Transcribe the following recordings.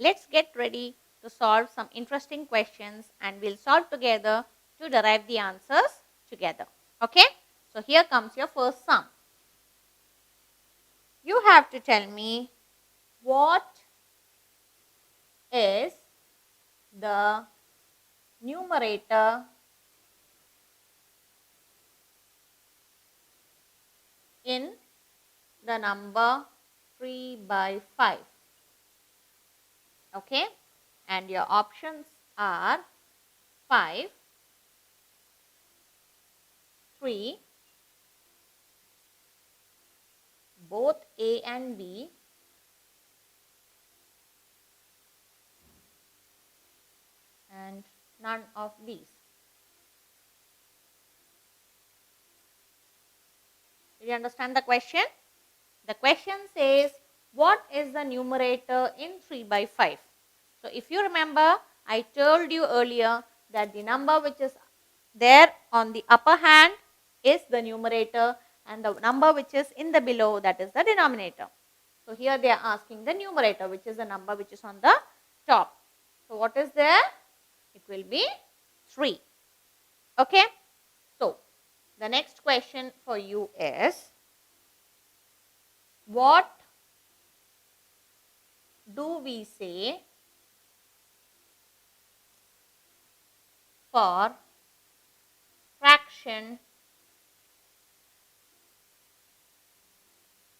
let's get ready to solve some interesting questions and we'll solve together to derive the answers together. Okay? So here comes your first sum. You have to tell me what is the numerator in the number 3 by 5. Okay? And your options are 5, 3, both A and B, and none of these. Did you understand the question? The question says, what is the numerator in 3 by 5? So if you remember, I told you earlier that the number which is there on the upper hand is the numerator and the number which is in the below, that is the denominator. So here they are asking the numerator, which is the number which is on the top. So what is there? It will be 3. Okay. So the next question for you is, what do we say for fraction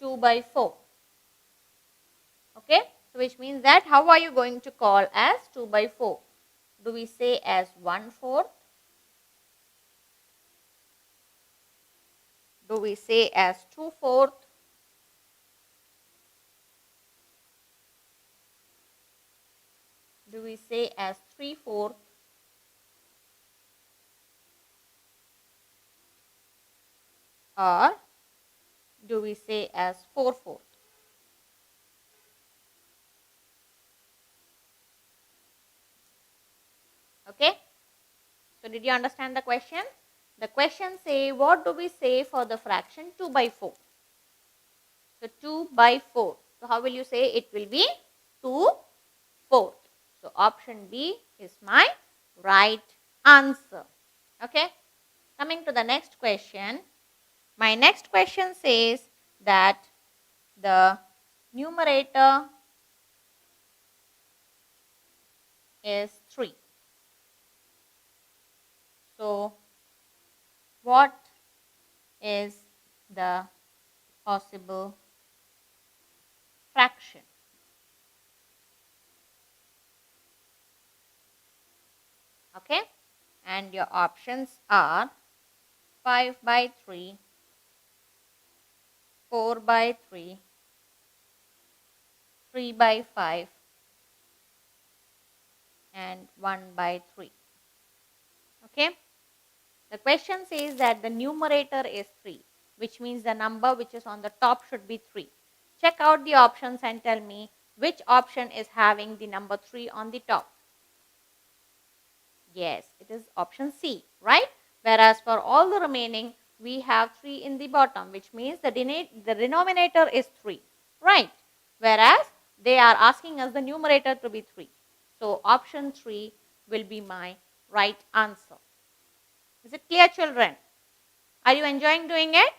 2 by 4? Okay. So which means that how are you going to call as 2 by 4? Do we say as 1/4? Do we say as 2/4? Do we say as 3/4? Or do we say as 4/4? Okay. So did you understand the question? The question say, what do we say for the fraction 2 by 4? So 2 by 4. So how will you say? It will be 2/4. So option B is my right answer. Okay. Coming to the next question. My next question says that the numerator is 3. So what is the possible fraction? Okay. And your options are 5 by 3, 4 by 3, 3 by 5, and 1 by 3. Okay. The question says that the numerator is 3, which means the number which is on the top should be 3. Check out the options and tell me which option is having the number 3 on the top. Yes, it is option C, right? Whereas for all the remaining, we have 3 in the bottom, which means the denominator is 3, right? Whereas they are asking us the numerator to be 3. So option 3 will be my right answer. Is it clear, children? Are you enjoying doing it?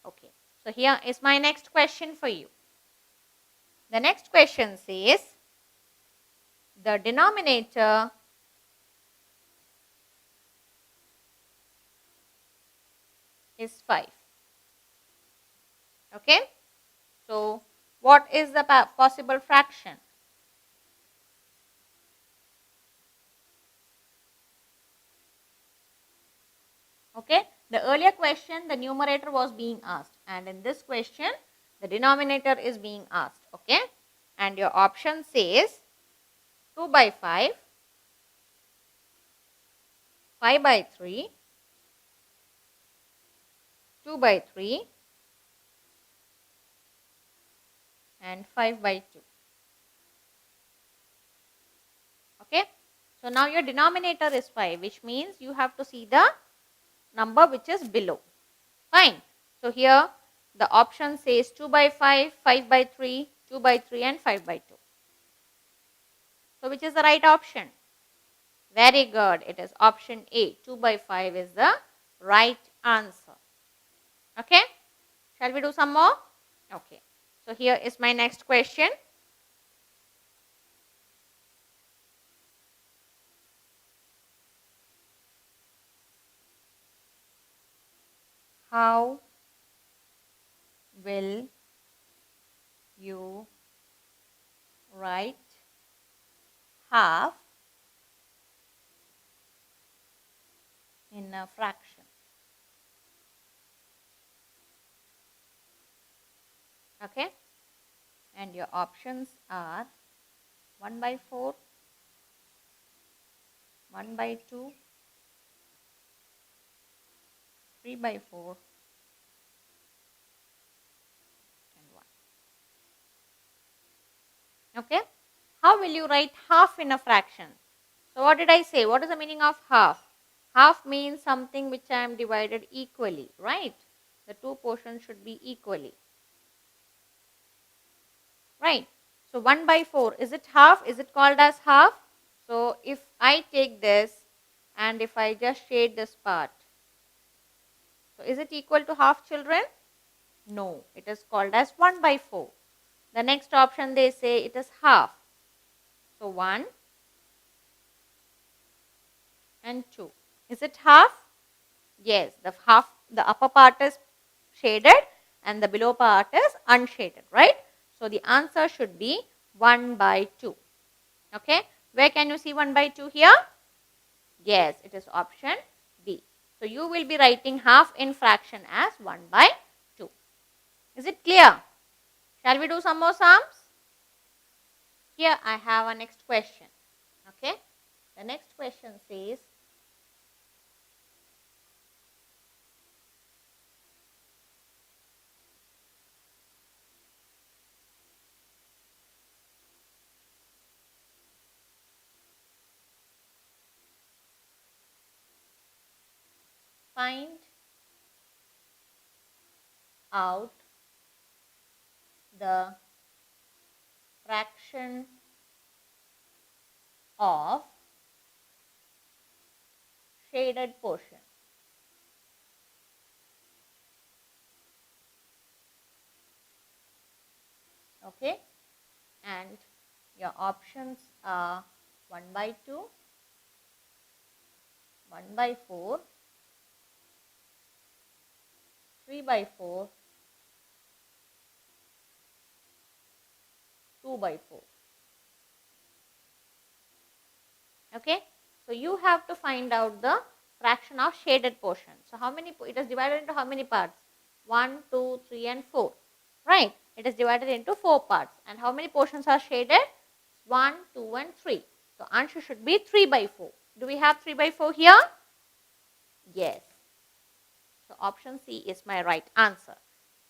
Okay. So here is my next question for you. The next question says, the denominator is 5. Okay. So what is the possible fraction? Okay. The earlier question, the numerator was being asked, and in this question, the denominator is being asked. Okay. And your option says 2 by 5, 5 by 3, 2 by 3, and 5 by 2. Okay. So now your denominator is 5, which means you have to see the number which is below. Fine. So here the option says 2 by 5, 5 by 3, 2 by 3 and 5 by 2. So which is the right option? Very good. It is option A. 2 by 5 is the right answer. Okay. Shall we do some more? Okay. So here is my next question. How will you write half in a fraction? Okay. And your options are 1 by 4, 1 by 2, 3 by 4 and 1. Okay. How will you write half in a fraction? So what did I say? What is the meaning of half? Half means something which I am divided equally, right? The two portions should be equally. Right. So 1 by 4, is it half? Is it called as half? So if I take this and if I just shade this part, so is it equal to half, children? No, it is called as 1 by 4. The next option they say it is half. So 1 and 2. Is it half? Yes, the half, the upper part is shaded and the below part is unshaded, right? So the answer should be 1 by 2. Okay, where can you see 1 by 2 here? Yes, it is option B. So you will be writing half in fraction as 1 by 2. Is it clear? Shall we do some more sums? Here I have a next question. Okay, the next question says, find out the fraction of shaded portion. Okay, and your options are 1 by 2, 1 by 4, 3 by 4, 2 by 4. Okay, so you have to find out the fraction of shaded portion. So how many, it is divided into how many parts? 1, 2, 3 and 4, right? It is divided into 4 parts. And how many portions are shaded? 1, 2 and 3. So answer should be 3 by 4. Do we have 3 by 4 here? Yes. So option C is my right answer.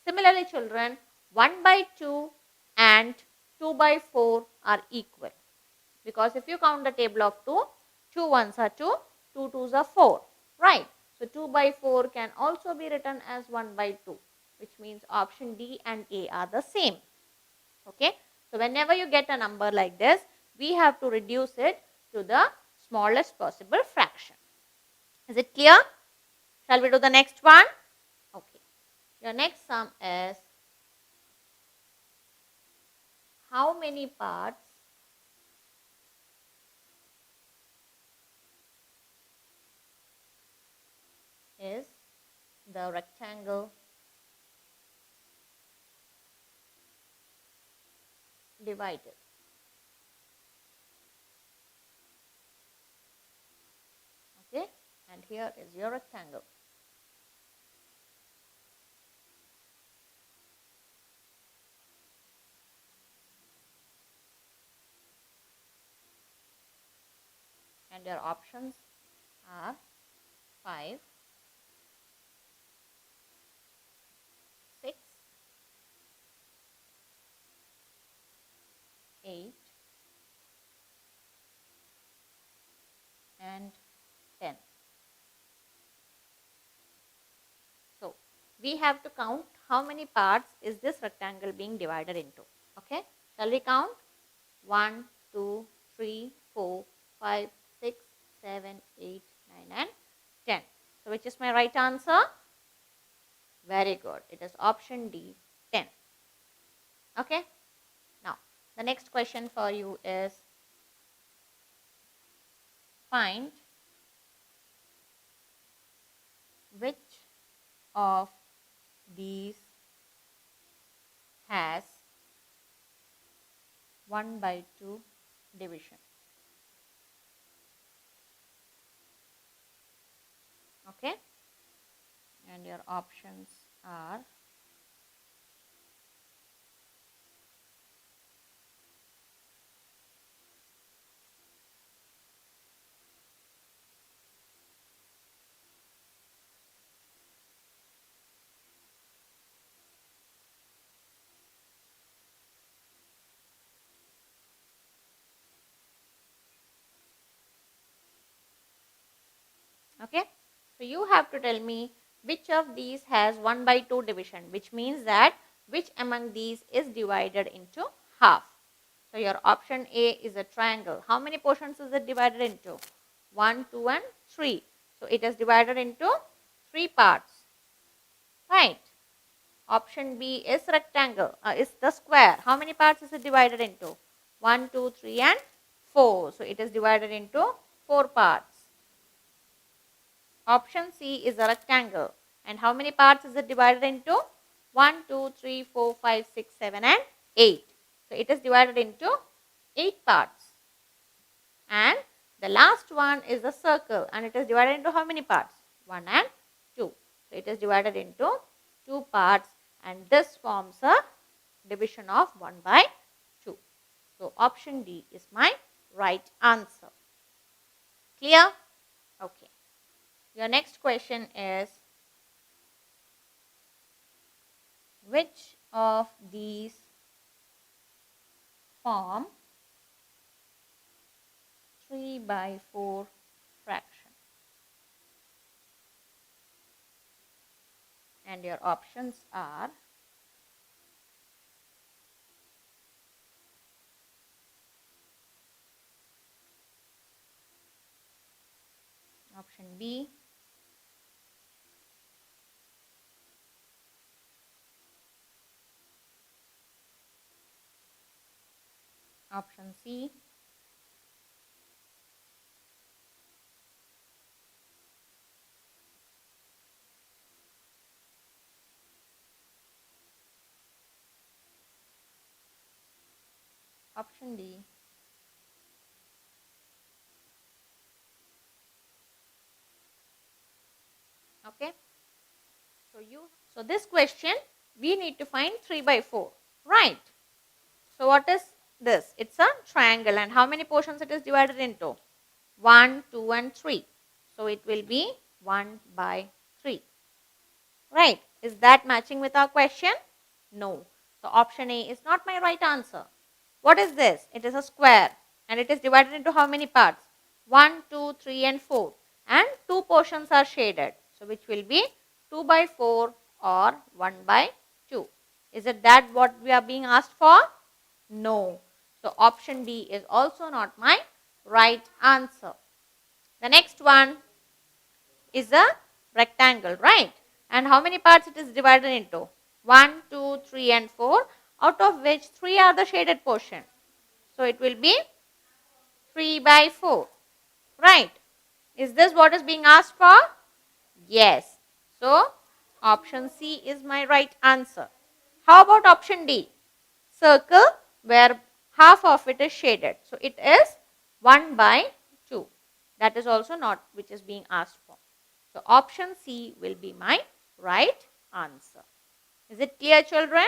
Similarly, children, 1 by 2 and 2 by 4 are equal. Because if you count the table of 2, 2 ones are 2, 2 twos are 4, right? So 2 by 4 can also be written as 1 by 2, which means option D and A are the same. Okay, so whenever you get a number like this, we have to reduce it to the smallest possible fraction. Is it clear? Shall we do the next one? Okay, your next sum is, how many parts is the rectangle divided? Okay, and here is your rectangle. And your options are 5, 6, 8 and 10. So we have to count how many parts is this rectangle being divided into. Okay, shall we count? 1, 2, 3, 4, 5, 6, 7, 8, 9 and 10. So which is my right answer? Very good. It is option D, 10. Okay. Now the next question for you is find which of these has 1 by 2 division. Okay, and your options are okay. So you have to tell me which of these has 1 by 2 division, which means that which among these is divided into half. So your option A is a triangle. How many portions is it divided into? 1, 2 and 3. So it is divided into 3 parts. Right. Option B is rectangle, is the square. How many parts is it divided into? 1, 2, 3 and 4. So it is divided into 4 parts. Option C is a rectangle. And how many parts is it divided into? 1, 2, 3, 4, 5, 6, 7 and 8. So it is divided into 8 parts. And the last one is a circle and it is divided into how many parts? 1 and 2. So it is divided into 2 parts and this forms a division of 1 by 2. So option D is my right answer. Clear? Okay. Your next question is which of these form 3 by 4 fraction? And your options are option B, option C, option D, okay. So this question we need to find 3 by 4, right? So what is this? It's a triangle and how many portions it is divided into? 1, 2 and 3. So it will be 1 by 3. Right. Is that matching with our question? No. So option A is not my right answer. What is this? It is a square and it is divided into how many parts? 1, 2, 3 and 4. And 2 portions are shaded. So which will be 2 by 4 or 1 by 2. Is it that what we are being asked for? No. So option D is also not my right answer. The next one is a rectangle, right? And how many parts it is divided into? 1, 2, 3 and 4, out of which 3 are the shaded portion. So it will be 3 by 4, right? Is this what is being asked for? Yes. So option C is my right answer. How about option D? Circle where half of it is shaded. So it is 1 by 2. That is also not which is being asked for. So option C will be my right answer. Is it clear, children?